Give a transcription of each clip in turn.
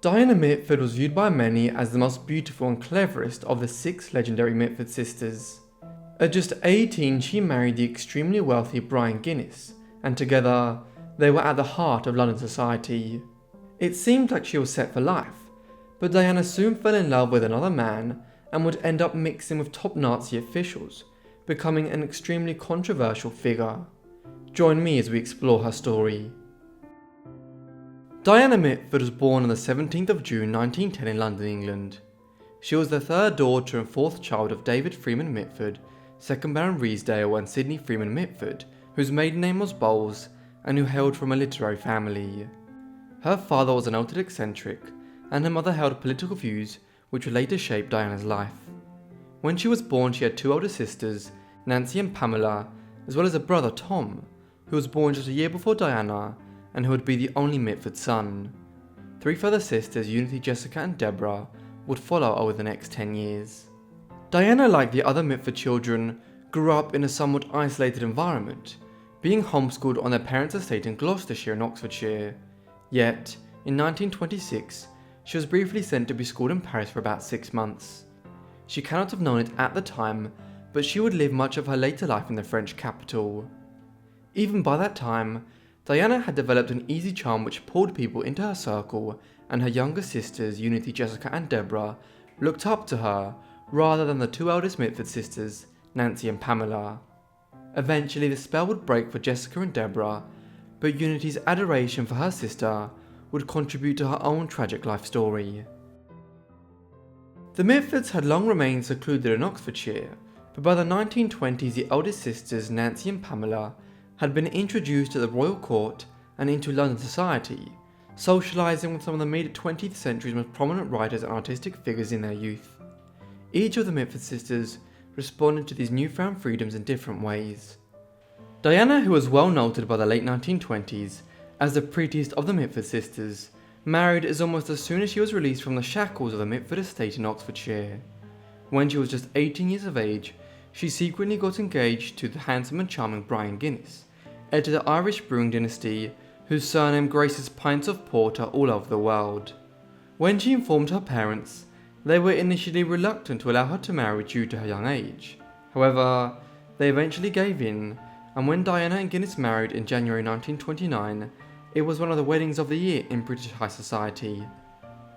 Diana Mitford was viewed by many as the most beautiful and cleverest of the 6 legendary Mitford sisters. At just 18, she married the extremely wealthy Brian Guinness, and together, they were at the heart of London society. It seemed like she was set for life, but Diana soon fell in love with another man and would end up mixing with top Nazi officials, becoming an extremely controversial figure. Join me as we explore her story. Diana Mitford was born on the 17th of June 1910 in London, England. She was the 3rd daughter and 4th child of David Freeman Mitford, 2nd Baron Ruysdael and Sidney Freeman Mitford, whose maiden name was Bowles, and who hailed from a literary family. Her father was a noted eccentric, and her mother held political views which would later shape Diana's life. When she was born, she had 2 older sisters, Nancy and Pamela, as well as a brother Tom, who was born just a year before Diana, and who would be the only Mitford son. 3 further sisters, Unity, Jessica and Deborah, would follow over the next 10 years. Diana, like the other Mitford children, grew up in a somewhat isolated environment, being homeschooled on their parents' estate in Gloucestershire and Oxfordshire. Yet, in 1926, she was briefly sent to be schooled in Paris for about 6 months. She cannot have known it at the time, but she would live much of her later life in the French capital. Even by that time, Diana had developed an easy charm which pulled people into her circle, and her younger sisters, Unity, Jessica and Deborah, looked up to her rather than the 2 eldest Mitford sisters, Nancy and Pamela. Eventually the spell would break for Jessica and Deborah, but Unity's adoration for her sister would contribute to her own tragic life story. The Mitfords had long remained secluded in Oxfordshire, but by the 1920s the eldest sisters, Nancy and Pamela, had been introduced to the royal court and into London society, socialising with some of the mid-20th century's most prominent writers and artistic figures in their youth. Each of the Mitford sisters responded to these newfound freedoms in different ways. Diana, who was well noted by the late 1920s as the prettiest of the Mitford sisters, married almost as soon as she was released from the shackles of the Mitford estate in Oxfordshire. When she was just 18 years of age, she secretly got engaged to the handsome and charming Brian Guinness, heir to the Irish brewing dynasty, whose surname graces pints of porter all over the world. When she informed her parents, they were initially reluctant to allow her to marry due to her young age. However, they eventually gave in, and when Diana and Guinness married in January 1929, it was one of the weddings of the year in British high society.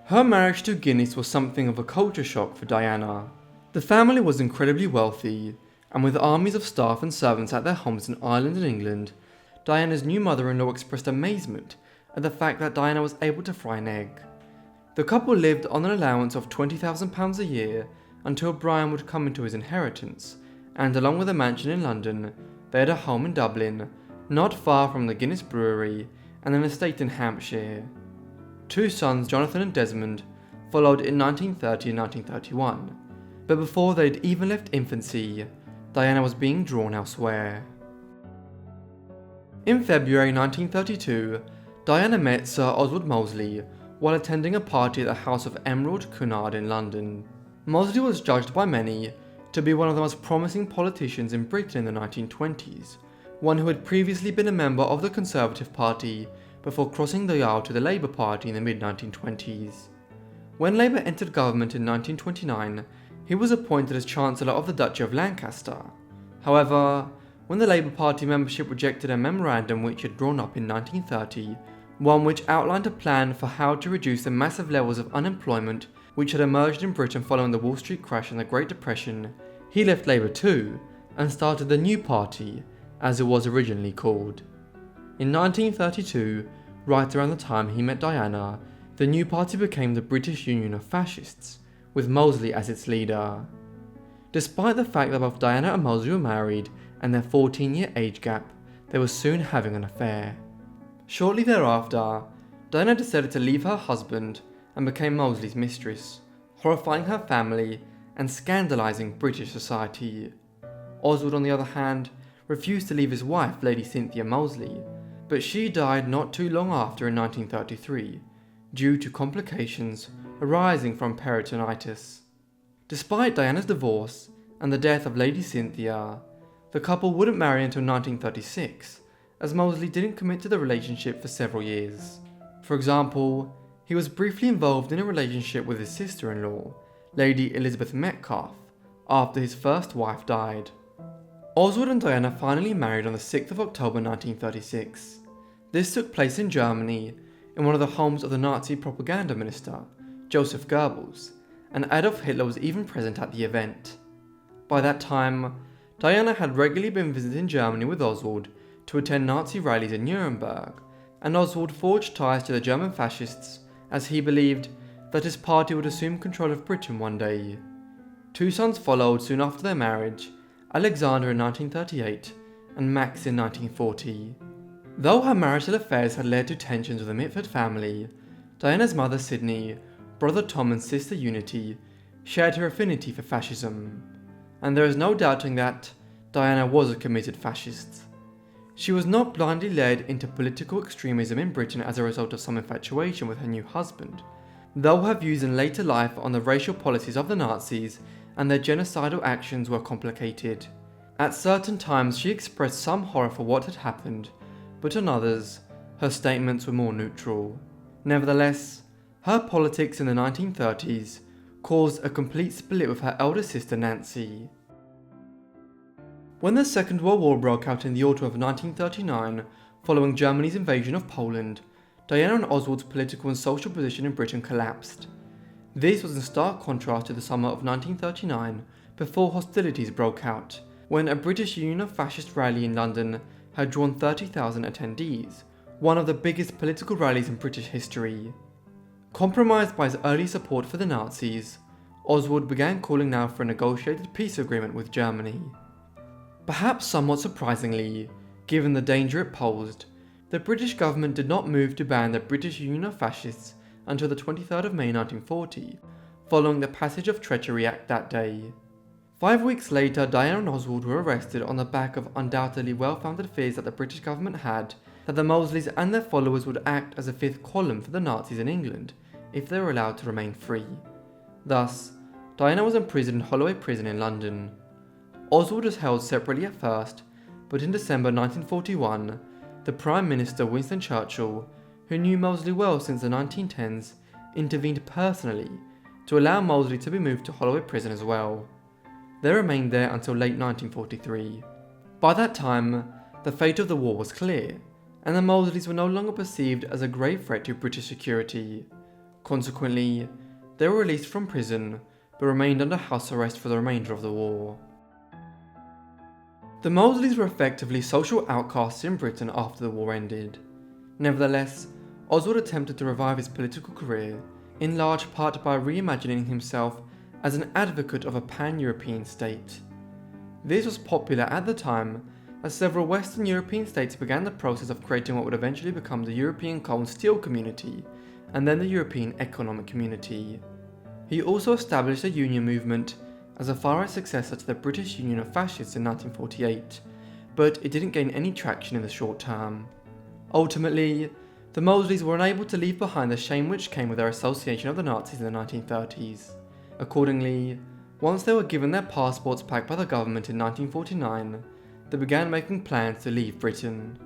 Her marriage to Guinness was something of a culture shock for Diana. The family was incredibly wealthy, and with armies of staff and servants at their homes in Ireland and England, Diana's new mother-in-law expressed amazement at the fact that Diana was able to fry an egg. The couple lived on an allowance of £20,000 a year until Brian would come into his inheritance, and along with a mansion in London, they had a home in Dublin, not far from the Guinness brewery, and an estate in Hampshire. 2 sons, Jonathan and Desmond, followed in 1930 and 1931, but before they'd even left infancy, Diana was being drawn elsewhere. In February 1932, Diana met Sir Oswald Mosley while attending a party at the house of Emerald Cunard in London. Mosley was judged by many to be one of the most promising politicians in Britain in the 1920s, one who had previously been a member of the Conservative Party before crossing the aisle to the Labour Party in the mid-1920s. When Labour entered government in 1929, he was appointed as Chancellor of the Duchy of Lancaster. However, when the Labour Party membership rejected a memorandum which he had drawn up in 1930, one which outlined a plan for how to reduce the massive levels of unemployment which had emerged in Britain following the Wall Street crash and the Great Depression, he left Labour too and started the New Party, as it was originally called. In 1932, right around the time he met Diana, the New Party became the British Union of Fascists, with Mosley as its leader. Despite the fact that both Diana and Mosley were married and their 14-year age gap, they were soon having an affair. Shortly thereafter, Diana decided to leave her husband and became Mosley's mistress, horrifying her family and scandalising British society. Oswald, on the other hand, refused to leave his wife, Lady Cynthia Mosley, but she died not too long after in 1933, due to complications arising from peritonitis. Despite Diana's divorce and the death of Lady Cynthia, the couple wouldn't marry until 1936, as Mosley didn't commit to the relationship for several years. For example, He was briefly involved in a relationship with his sister-in-law, Lady Elizabeth Metcalfe, after his first wife died. Oswald and Diana finally married on the 6th of October 1936. This took place in Germany, in one of the homes of the Nazi propaganda minister, Joseph Goebbels, and Adolf Hitler was even present at the event. By that time, Diana had regularly been visiting Germany with Oswald to attend Nazi rallies in Nuremberg, and Oswald forged ties to the German fascists as he believed that his party would assume control of Britain one day. 2 sons followed soon after their marriage, Alexander in 1938 and Max in 1940. Though her marital affairs had led to tensions with the Mitford family, Diana's mother Sydney, brother Tom and sister Unity shared her affinity for fascism, and there is no doubting that Diana was a committed fascist. She was not blindly led into political extremism in Britain as a result of some infatuation with her new husband, though her views in later life on the racial policies of the Nazis and their genocidal actions were complicated. At certain times she expressed some horror for what had happened, but on others, her statements were more neutral. Nevertheless, her politics in the 1930s caused a complete split with her elder sister Nancy. When the Second World War broke out in the autumn of 1939, following Germany's invasion of Poland, Diana and Oswald's political and social position in Britain collapsed. This was in stark contrast to the summer of 1939, before hostilities broke out, when a British Union of Fascists rally in London had drawn 30,000 attendees, one of the biggest political rallies in British history. Compromised by his early support for the Nazis, Oswald began calling now for a negotiated peace agreement with Germany. Perhaps somewhat surprisingly, given the danger it posed, the British government did not move to ban the British Union of Fascists until the 23rd of May 1940, following the Passage of Treachery Act that day. 5 weeks later, Diana and Oswald were arrested on the back of undoubtedly well-founded fears that the British government had that the Mosleys and their followers would act as a fifth column for the Nazis in England if they were allowed to remain free. Thus, Diana was imprisoned in Holloway Prison in London. Oswald was held separately at first, but in December 1941, the Prime Minister Winston Churchill, who knew Mosley well since the 1910s, intervened personally to allow Mosley to be moved to Holloway Prison as well. They remained there until late 1943. By that time, the fate of the war was clear, and the Mosleys were no longer perceived as a grave threat to British security. Consequently, they were released from prison, but remained under house arrest for the remainder of the war. The Mosleys were effectively social outcasts in Britain after the war ended. Nevertheless, Oswald attempted to revive his political career, in large part by reimagining himself as an advocate of a pan-European state. This was popular at the time, as several Western European states began the process of creating what would eventually become the European Coal and Steel Community, and then the European Economic Community. He also established a union movement as a far-right successor to the British Union of Fascists in 1948, but it didn't gain any traction in the short term. Ultimately, the Mosleys were unable to leave behind the shame which came with their association of the Nazis in the 1930s. Accordingly, once they were given their passports back by the government in 1949, they began making plans to leave Britain.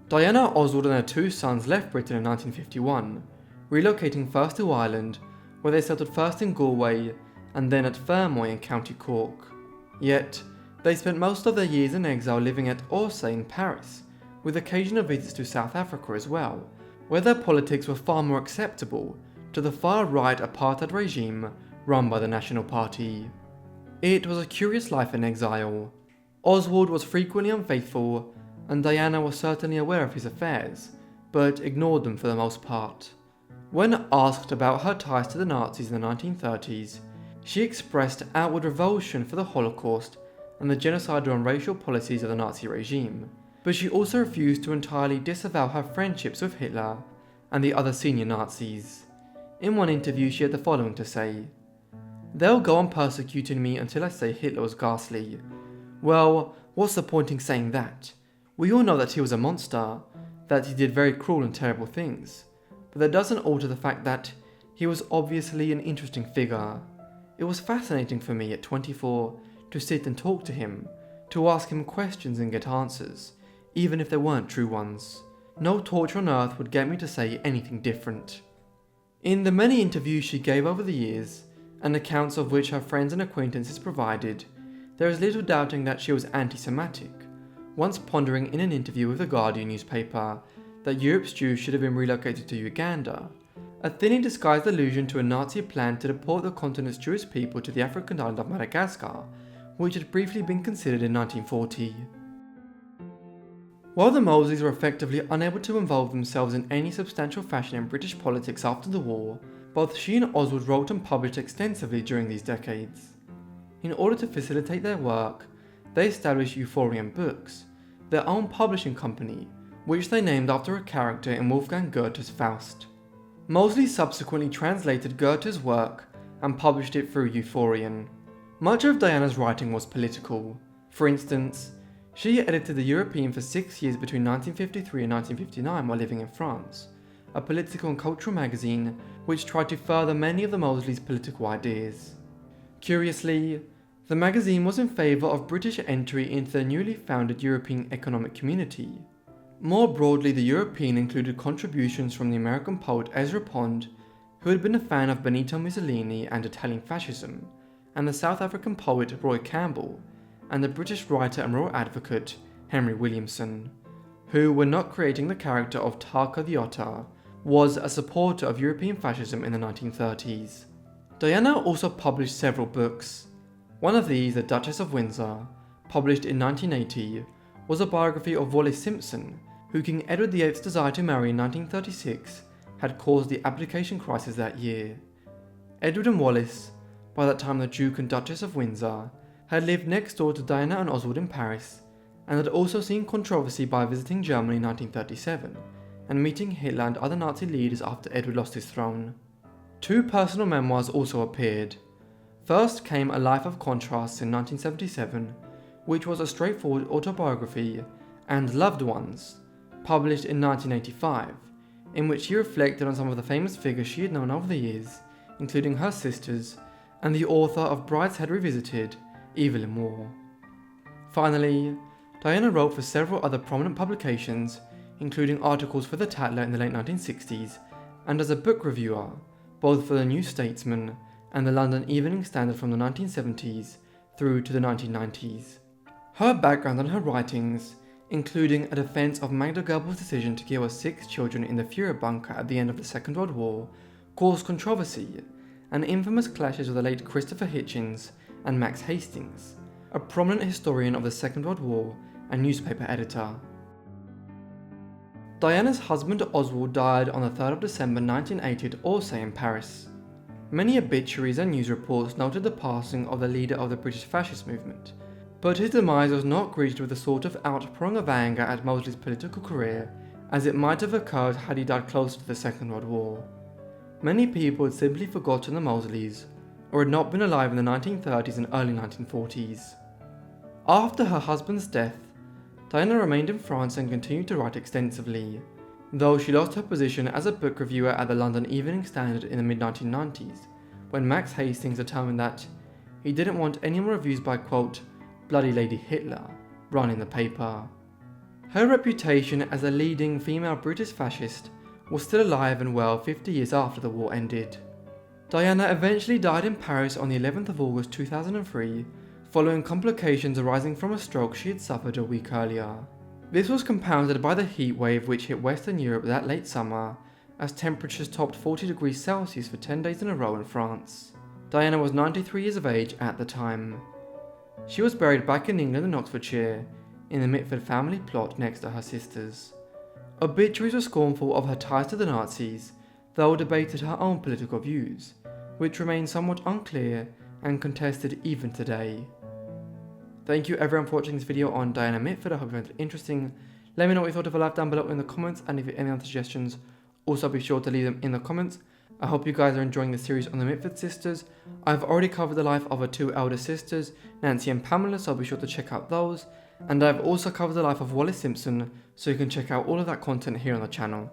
Diana, Oswald and their 2 sons left Britain in 1951, relocating first to Ireland, where they settled first in Galway and then at Fermoy in County Cork. Yet, they spent most of their years in exile living at Orsay in Paris, with occasional visits to South Africa as well, where their politics were far more acceptable to the far-right apartheid regime run by the National Party. It was a curious life in exile. Oswald was frequently unfaithful, and Diana was certainly aware of his affairs, but ignored them for the most part. When asked about her ties to the Nazis in the 1930s, she expressed outward revulsion for the Holocaust and the genocidal and racial policies of the Nazi regime, but she also refused to entirely disavow her friendships with Hitler and the other senior Nazis. In one interview she had the following to say: "They'll go on persecuting me until I say Hitler was ghastly. Well, what's the point in saying that? We all know that he was a monster, that he did very cruel and terrible things, but that doesn't alter the fact that he was obviously an interesting figure. It was fascinating for me at 24 to sit and talk to him, to ask him questions and get answers, even if they weren't true ones. No torture on earth would get me to say anything different." In the many interviews she gave over the years, and accounts of which her friends and acquaintances provided, there is little doubting that she was anti-Semitic, once pondering in an interview with the Guardian newspaper that Europe's Jews should have been relocated to Uganda, a thinly disguised allusion to a Nazi plan to deport the continent's Jewish people to the African island of Madagascar, which had briefly been considered in 1940. While the Mosleys were effectively unable to involve themselves in any substantial fashion in British politics after the war, both she and Oswald wrote and published extensively during these decades. In order to facilitate their work, they established Euphorion Books, their own publishing company, which they named after a character in Wolfgang Goethe's Faust. Mosley subsequently translated Goethe's work and published it through Euphorion. Much of Diana's writing was political. For instance, she edited The European for 6 years between 1953 and 1959 while living in France, a political and cultural magazine which tried to further many of the Mosleys' political ideas. Curiously, the magazine was in favour of British entry into the newly founded European Economic Community. More broadly, the European included contributions from the American poet Ezra Pound, who had been a fan of Benito Mussolini and Italian fascism, and the South African poet Roy Campbell, and the British writer and royal advocate Henry Williamson, who, when not creating the character of Tarka the Otter, was a supporter of European fascism in the 1930s. Diana also published several books. One of these, The Duchess of Windsor, published in 1980, was a biography of Wallis Simpson, who King Edward VIII's desire to marry in 1936 had caused the abdication crisis that year. Edward and Wallis, by that time the Duke and Duchess of Windsor, had lived next door to Diana and Oswald in Paris, and had also seen controversy by visiting Germany in 1937, and meeting Hitler and other Nazi leaders after Edward lost his throne. 2 personal memoirs also appeared. First came A Life of Contrasts in 1977, which was a straightforward autobiography, and Loved Ones, published in 1985, in which she reflected on some of the famous figures she had known over the years, including her sisters, and the author of Brideshead Revisited, Evil in War. Finally, Diana wrote for several other prominent publications, including articles for The Tatler in the late 1960s, and as a book reviewer, both for the New Statesman and the London Evening Standard from the 1970s through to the 1990s. Her background and her writings, including a defense of Magda Goebbels' decision to kill her 6 children in the Führer bunker at the end of the Second World War, caused controversy, and infamous clashes with the late Christopher Hitchens and Max Hastings, a prominent historian of the Second World War and newspaper editor. Diana's husband Oswald died on the 3rd of December 1980 at Orsay in Paris. Many obituaries and news reports noted the passing of the leader of the British fascist movement, but his demise was not greeted with the sort of outpouring of anger at Mosley's political career as it might have occurred had he died closer to the Second World War. Many people had simply forgotten the Mosleys, or had not been alive in the 1930s and early 1940s. After her husband's death, Diana remained in France and continued to write extensively, though she lost her position as a book reviewer at the London Evening Standard in the mid-1990s, when Max Hastings determined that he didn't want any more reviews by, quote, Bloody Lady Hitler, run in the paper. Her reputation as a leading female British fascist was still alive and well 50 years after the war ended. Diana eventually died in Paris on the 11th of August 2003, following complications arising from a stroke she had suffered a week earlier. This was compounded by the heat wave which hit Western Europe that late summer, as temperatures topped 40 degrees Celsius for 10 days in a row in France. Diana was 93 years of age at the time. She was buried back in England in Oxfordshire, in the Mitford family plot next to her sisters. Obituaries were scornful of her ties to the Nazis, though debated her own political views, which remain somewhat unclear and contested even today. Thank you everyone for watching this video on Diana Mitford. I hope you found it interesting. Let me know what you thought of her life down below in the comments, and if you have any other suggestions, also be sure to leave them in the comments. I hope you guys are enjoying the series on the Mitford sisters. I've already covered the life of her 2 elder sisters, Nancy and Pamela, so be sure to check out those. And I've also covered the life of Wallis Simpson, so you can check out all of that content here on the channel.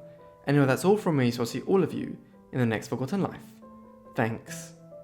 Anyway, that's all from me, so I'll see all of you in the next Forgotten Life. Thanks.